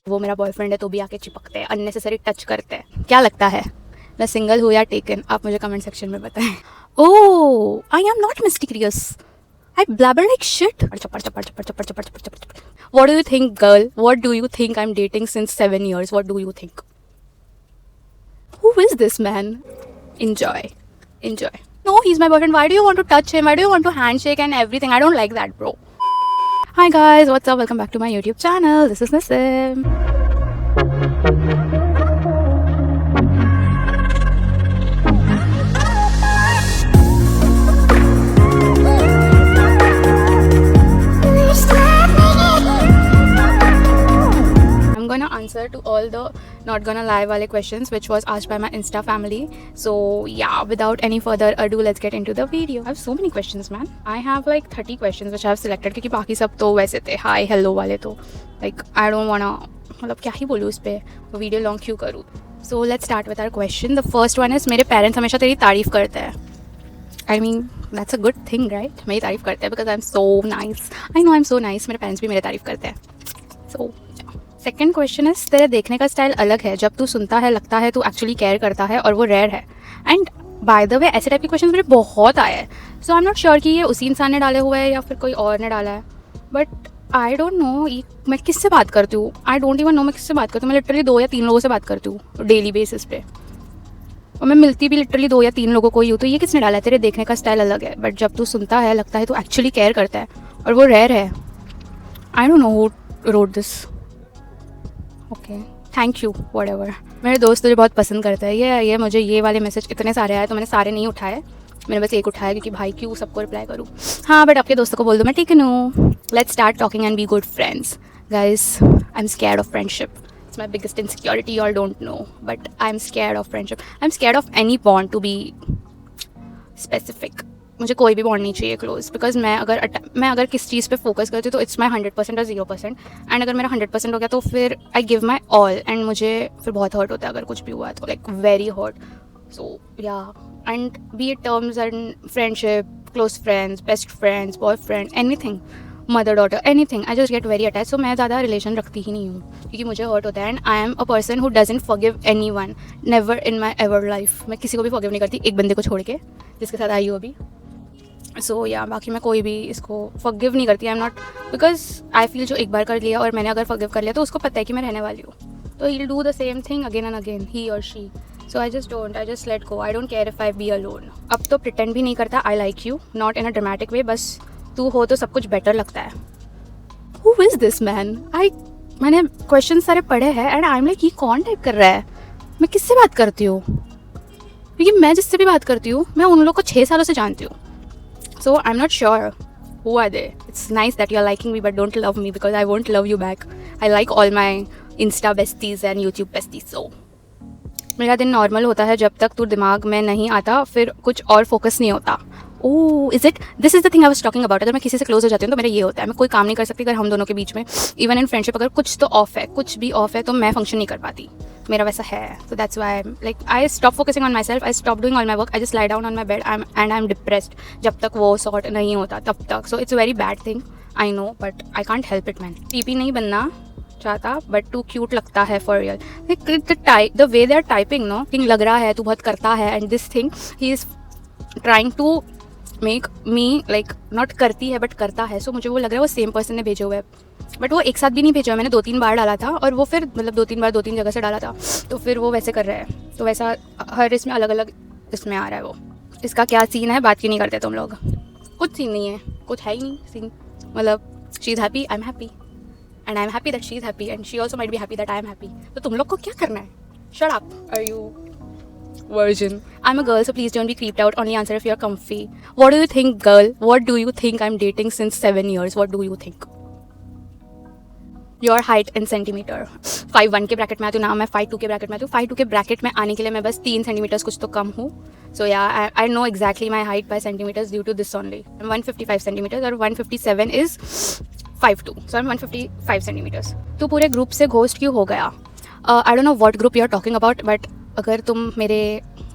वो मेरा बॉयफ्रेंड है तो भी आके चिपकते हैं, अननेसेसरी टच करते हैं। क्या लगता है मैं सिंगल हूँ या टेकन? आप मुझे कमेंट सेक्शन में बताएं। Oh, I am not mysterious, I blabber like shit. What do you think, girl? What do you think? I'm dating since 7 years. What do you think? Who is this man? Enjoy. Enjoy. No, he's my boyfriend. Why do you want to touch him? Why do you want to handshake and everything? I don't like that, bro. Hi guys, what's up? Welcome back to my YouTube channel. This is Nassim. Answer to all the not gonna lie wale questions which was asked by my Insta family. So yeah, without any further ado, let's get into the video. I have so many questions, man. I have like 30 questions which I have selected क्योंकि बाकी सब तो वैसे थे hi hello वाले, तो like I don't wanna, मतलब क्या ही बोलूँ उस पे, वीडियो लॉन्ग क्यों करूँ. So let's start with our question. The first one is, मेरे पेरेंट्स हमेशा तेरी तारीफ़ करते हैं. I mean that's a good thing, right? मेरी तारीफ़ करते हैं because I'm so nice. I know I'm so nice. मेरे पेरेंट्स भी मेरी तारीफ़ करते हैं. So सेकेंड क्वेश्चन इज, तेरे देखने का स्टाइल अलग है. जब तू सुनता है लगता है तू एक्चुअली केयर करता है और वो रेयर है. एंड बाय द वे ऐसे टाइप के क्वेश्चन मुझे बहुत आए हैं. सो आई एम नॉट श्योर कि ये उसी इंसान ने डाले हुए है या फिर कोई और ने डाला है. बट आई डोंट नो मैं किससे बात करती हूँ. आई डोंट इवन नो मैं किससे बात करती हूँ. मैं लिटरली 2 या 3 लोगों से बात करती हूँ डेली बेसिस पे, और मैं मिलती भी लिटरली 2 या 3 लोगों को ही हूँ. तो ये किसने डाला है तेरे देखने का स्टाइल अलग है बट जब तू सुनता है लगता है तू एक्चुअली केयर करता है और वो रेयर है. I don't know who wrote this. Okay, thank you whatever. मेरे दोस्त तुझे बहुत पसंद करता है. ये मुझे ये वाले मैसेज इतने सारे आए तो मैंने सारे नहीं उठाए. मैंने बस एक उठाया क्योंकि भाई क्यों सबको रिप्लाई करूँ. हाँ, बट आपके दोस्तों को बोल दो मैं ठीक हूँ. Let's start talking and be good friends. Guys, I am scared of friendship. It's my biggest insecurity. You all don't know, but I am scared of friendship. I am scared of any bond to be specific. मुझे कोई भी bond नहीं चाहिए close, because मैं अगर किस चीज़ पे focus करती हूँ तो इट्स माई 100% और 0%. एंड अगर मेरा 100% हो गया तो फिर I give my all. And मुझे फिर बहुत हर्ट होता है अगर कुछ भी हुआ है तो, like very hurt. So yeah, and be it terms and friendship, close friends, best friends, boyfriend, anything, mother daughter, anything, I just get very attach. सो मैं ज़्यादा रिलेशन रखती ही नहीं हूँ क्योंकि मुझे हर्ट होता है. And I am a person who doesn't forgive any one. Never in my ever life मैं किसी को भी फॉरगिव नहीं करती, एक बंदे को छोड़ के जिसके साथ आई हूँ अभी. सो या, बाकी मैं कोई भी इसको फॉरगिव नहीं करती. आई am not, because I feel जो एक बार कर लिया और मैंने अगर फॉरगिव कर लिया तो उसको पता है कि मैं रहने वाली हूँ, तो he will do the same thing again and again, he और she. So I just let go. I don't care if I be alone. अब तो प्रिटेंड भी नहीं करता. I like you, not in a dramatic way. बस तू हो तो सब कुछ बेटर लगता है. Who is this man? मैंने क्वेश्चन सारे पढ़े हैं एंड आई एम लाइक, ये कौन टाइप कर रहा है? मैं किससे बात करती हूँ? क्योंकि मैं जिससे भी बात करती हूँ मैं उन लोग को 6 सालों से जानती हूँ. So I'm not sure who are they. It's nice that you're liking me but don't love me because I won't love you back. I like all my Insta besties and YouTube besties. So मेरा दिन normal होता है जब तक तू दिमाग में नहीं आता, फिर कुछ और फोकस नहीं होता. Oh, is it? This is the thing I was talking about. अगर मैं किसी से क्लोज हो जाती हूँ तो मेरा ये होता है, मैं कोई काम नहीं कर सकती अगर हम दोनों के बीच में, इवन इन फ्रेंडशिप, अगर कुछ तो ऑफ है, कुछ भी ऑफ है तो मैं फंक्शन नहीं कर पाती. मेरा वैसा है. So that's why like I stop focusing on my self. I stop doing all my work. I just lie down on my bed and I am depressed. जब तक वो सॉर्ट नहीं होता तब तक. So it's very bad thing, I know, but I can't help it man. TP नहीं बनना चाहता बट तू क्यूट लगता है for real. The way they are typing, know thing लग रहा है तू बहुत करता है. And this thing he is trying to make me like, not करती है बट करता है. सो मुझे वो लग रहा है वो सेम पर्सन ने भेजे हुए है, बट वो एक साथ भी नहीं भेजा. मैंने 2-3 बार डाला था और वो फिर मतलब 2-3 बार 2-3 जगह से डाला था, तो फिर वो वैसे कर रहा है. तो वैसा हर इसमें अलग अलग इसमें आ रहा है. वो इसका क्या सीन है बात क्यों नहीं करते तुम लोग? कुछ सीन नहीं है, कुछ है ही नहीं सीन. मतलब she is happy, I am happy, and I am happy that she is happy and she also might be happy that I am happy. तो तुम लोग को क्या करना है? Shut up. Are you virgin? I'm a girl, so please don't be creeped out. Only answer if you're comfy. What do you think, girl? What do you think? I'm dating since 7 years. What do you think? Your height in centimeter. 5'1" के bracket में आती हूँ ना, मैं 5'2" के bracket में आती हूँ. 5'2" के ब्रैकेट में आने के लिए मैं बस 3 सेंटीमीटर्स कुछ तो कम हूँ. So yeah, I know exactly my height by centimeters due to this only. I'm 155 centimeters और 157 is 5'2". So I'm 155 centimeters. तू पूरे ग्रुप से घोस्ट क्यों हो गया? I don't know what group you're talking about, but अगर तुम मेरे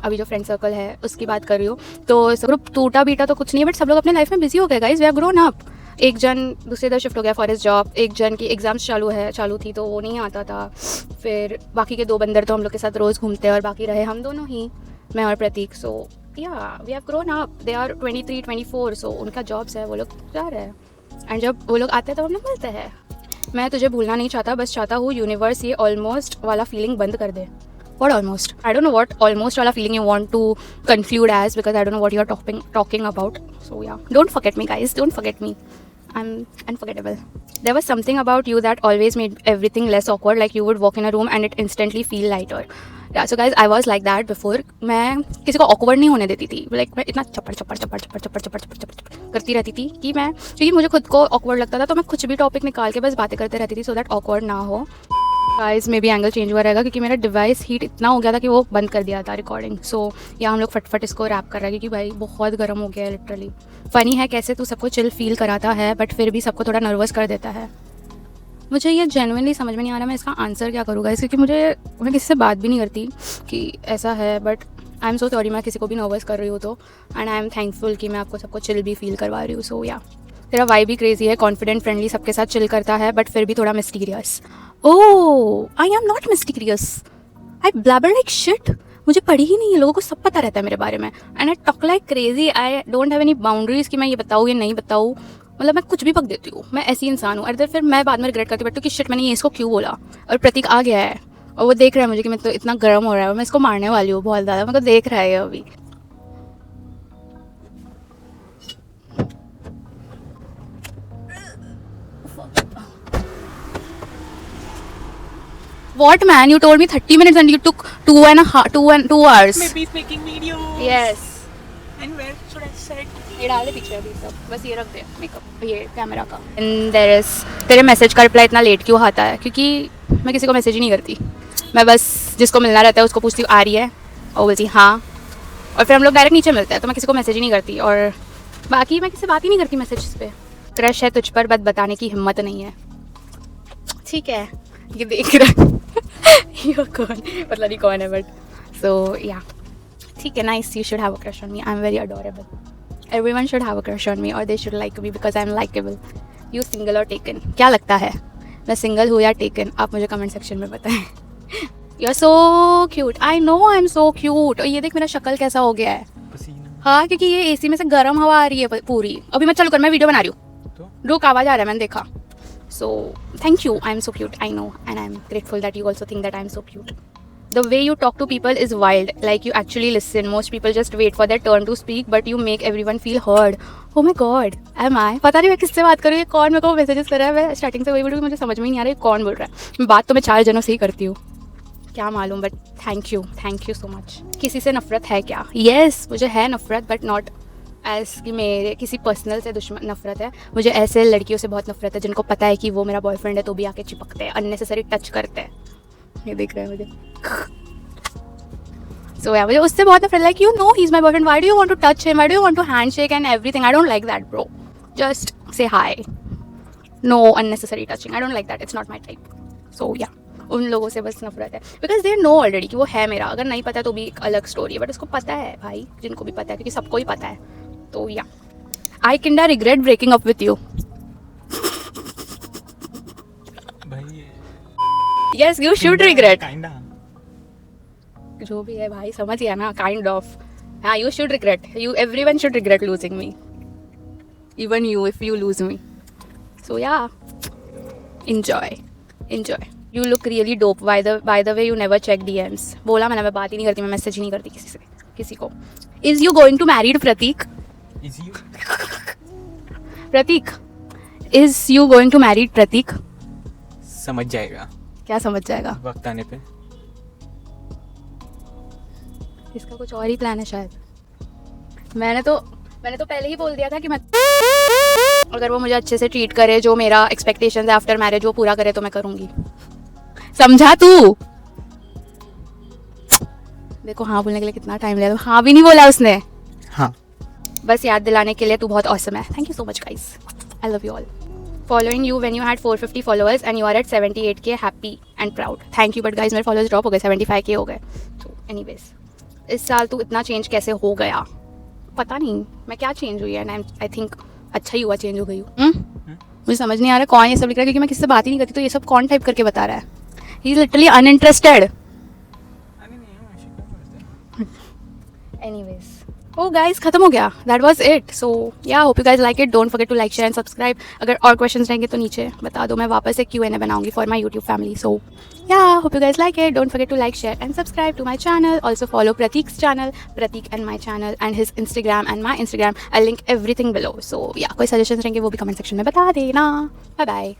अभी जो फ्रेंड सर्कल है उसकी बात कर रही हो तो ग्रुप टूटा बीटा तो कुछ नहीं है, बट सब लोग अपने लाइफ में बिजी हो गए. Guys, we are grown up. एक जन दूसरे इधर शिफ्ट हो गया फॉर हिज जॉब, एक जन की एग्ज़ाम्स चालू थी तो वो नहीं आता था। फिर बाकी के 2 बंदर तो हम लोग के साथ रोज़ घूमते हैं और बाकी रहे हम दोनों ही, मैं और Prateek. So yeah we have grown up, they are 23 24, सो उनका जॉब्स है, वो लोग जा रहे हैं एंड जब वो लोग आते हैं तो हम लोग मिलते हैं। मैं तुझे भूलना नहीं चाहता, बस चाहता हूँ यूनिवर्स ये ऑलमोस्ट वाला फीलिंग बंद कर दे। What almost? I don't know what almost वाला feeling you want to conclude as, because I don't know what you are talking about. So yeah, don't forget me guys, don't forget me. I'm unforgettable. There was something about you that always made everything less awkward, like you would walk in a room and it instantly feel lighter. Yeah, so guys, I was like that before. मैं किसी को awkward नहीं होने देती थी, like मैं इतना चप्पड़ करती रहती थी कि मैं, क्योंकि मुझे खुद को awkward लगता था तो मैं कुछ भी टॉपिक निकाल के बस बातें करते रहती थी so that awkward ना हो। गाइस मे भी एंगल चेंज हुआ रहेगा क्योंकि मेरा डिवाइस हीट इतना हो गया था कि वो बंद कर दिया था रिकॉर्डिंग। सो या हम लोग फटफट इसको रैप कर रहे हैं क्योंकि भाई बहुत गर्म हो गया है लिटरली। फ़नी है कैसे तू सबको चिल फील कराता है बट फिर भी सबको थोड़ा नर्वस कर देता है। मुझे ये जेन्युइनली समझ में नहीं आ रहा मैं इसका आंसर क्या करूँगा, क्योंकि मैं किसी से बात भी नहीं करती कि ऐसा है। But I am so sorry मैं किसी को भी नर्वस कर रही हूँ तो, एंड आई एम थैंकफुल कि मैं आपको सबको चिल भी फील करवा रही हूँ। सो या तेरा वाइब भी क्रेजी है, कॉन्फिडेंट फ्रेंडली सबके साथ चिल करता है बट फिर भी थोड़ा mysterious. Oh I am not mysterious, I blabber like shit. मुझे पढ़ी ही नहीं है, लोगों को सब पता रहता है मेरे बारे में and I talk like crazy. I don't have any boundaries कि मैं ये बताऊँ या नहीं बताऊँ, मतलब मैं कुछ भी पक देती हूँ, मैं ऐसी इंसान हूँ। और फिर मैं बाद में रिग्रेट करती बैठती हूँ कि शिट मैंने ये इसको क्यों बोला। और प्रतीक आ गया है और वो देख रहा है मुझे कि मैं तो इतना गर्म हो रहा है और मैं इसको मारने वाली हूँ बहुत ज़्यादा, मेरे को देख रहा है अभी। What man? You told me 30 minutes and you took 2 hours. Maybe he's making videos. Yes. And where should I set? ये डाल दे पीछे अभी सब, बस ये रख दे मेकअप ये कैमरा का। And there is तेरे मैसेज का रिप्लाई इतना लेट क्यों आता है? क्योंकि मैं किसी को मैसेज ही नहीं करती, मैं बस जिसको मिलना रहता है उसको पूछती हूँ आ रही है और बोलती हाँ, और फिर हम लोग डायरेक्ट नीचे मिलते हैं तो मैं किसी को मैसेज ही नहीं करती। और बाकी मैं किसी से बात ही नहीं करती मैसेज पे। क्रश है तुझ पर बट बताने की हिम्मत नहीं है। ठीक है ये देख रहा ये कौन पता नहीं कौन है बट सो या ठीक है nice. You should have a crush on me, I am very adorable. Everyone should have a crush on me और they should like me because I am likeable. You single और taken? क्या लगता है मैं single हूँ या taken? आप मुझे कमेंट सेक्शन में बताएं। You are so cute, I know I am so cute. और ये देख मेरा शक्ल कैसा हो गया है। हाँ क्योंकि ये एसी में से गर्म हवा आ रही है पूरी। अभी मैं चल कर मैं वीडियो बना रही हूँ तो रुक आवाज़ आ रहा है मैंने देखा। So thank you, I am so cute, I know, and I am grateful that you also think that I am so cute. The way you talk to people is wild, like you actually listen. Most people just wait for their turn to speak, but you make everyone feel heard. Oh my god, am I? पता नहीं मैं किससे बात कर रही हूँ, कौन मेरे को मैसेजेस कर रहा है। मैं स्टार्टिंग से वही बोल रही हूँ, मुझे समझ में नहीं आ रहा है कौन बोल रहा है। बात तो मैं 4 जनों से ही करती हूँ, क्या मालूम, but thank you so much. किसी से नफरत है क्या? Yes, मुझे है नफरत बट नॉट एज कि मेरे किसी पर्सनल से दुश्मन नफरत है। मुझे ऐसे लड़कियों से बहुत नफरत है जिनको पता है कि वो मेरा बॉयफ्रेंड है तो भी आके चिपकते हैं, अननेसेसरी टच करते हैं। ये देख रहे हैं मुझे सो या मुझे उससे बहुत नफरत, like you know he is my boyfriend, why do you want to touch him, why do you want to handshake and everything. I don't like that bro, just say hi, no unnecessary touching, I don't like that, it's not my type. So yeah उन लोगों से बस नफरत है because they know already कि वो है मेरा। अगर नहीं पता तो भी एक अलग स्टोरी है, बट उसको पता है भाई, जिनको भी पता है, क्योंकि सबको ही पता है। तो yeah I kinda regret breaking up with you. Yes you should regret, जो भी है भाई समझ गया ना, काइंड ऑफ। हाँ you should regret, you everyone should regret losing me, even you if you lose me. So yeah enjoy. You look really dope. By the way, you never check DMs. बोला मैंने, मैं बात ही नहीं करती, मैं message ही नहीं करती किसी को। Is you going to married Pratik? Is you? Pratik, is you going to married Pratik? समझ जाएगा। क्या समझ जाएगा? वक्त आने पे। इसका कुछ और ही प्लान है शायद। मैंने तो पहले ही बोल दिया था कि मैं अगर वो मुझे अच्छे से ट्रीट करे, जो मेरा एक्सपेक्टेशन है आफ्टर मैरिज वो पूरा करे तो मैं करूँगी। समझा तू? देखो हाँ बोलने के लिए कितना टाइम लिया, हाँ भी नहीं बोला उसने। हाँ बस याद दिलाने के लिए तू बहुत ऑसम है। Thank you so much guys, I love you all. Following you when you had 450 followers and you are at 78K, happy and proud. Thank you, but guys मेरे फॉलोअर्स ड्रॉप हो गए, 75K हो गए। तो anyways, इस साल तू इतना चेंज कैसे हो गया? पता नहीं मैं क्या चेंज हुई है, एंड आई थिंक अच्छा ही हुआ चेंज हो गई हूँ। मुझे समझ नहीं आ रहा कौन ये सब लिख रहा है, क्योंकि मैं किससे बात ही नहीं करती, तो ये सब कौन टाइप करके बता रहा है। He is literally uninterested. Anyways, oh guys खत्म हो गया, that was it. So yeah hope you guys like it, don't forget to like share and subscribe. अगर और क्वेश्चंस रहेंगे तो नीचे बता दो, मैं वापस एक Q&A बनाऊंगी for my YouTube family. So yeah hope you guys like it, don't forget to like share and subscribe to my channel. Also follow Prateek's channel, Prateek and my channel and his Instagram and my Instagram। I link everything below. So yeah कोई suggestions रहेंगे वो भी comment section में बता देना। Bye bye.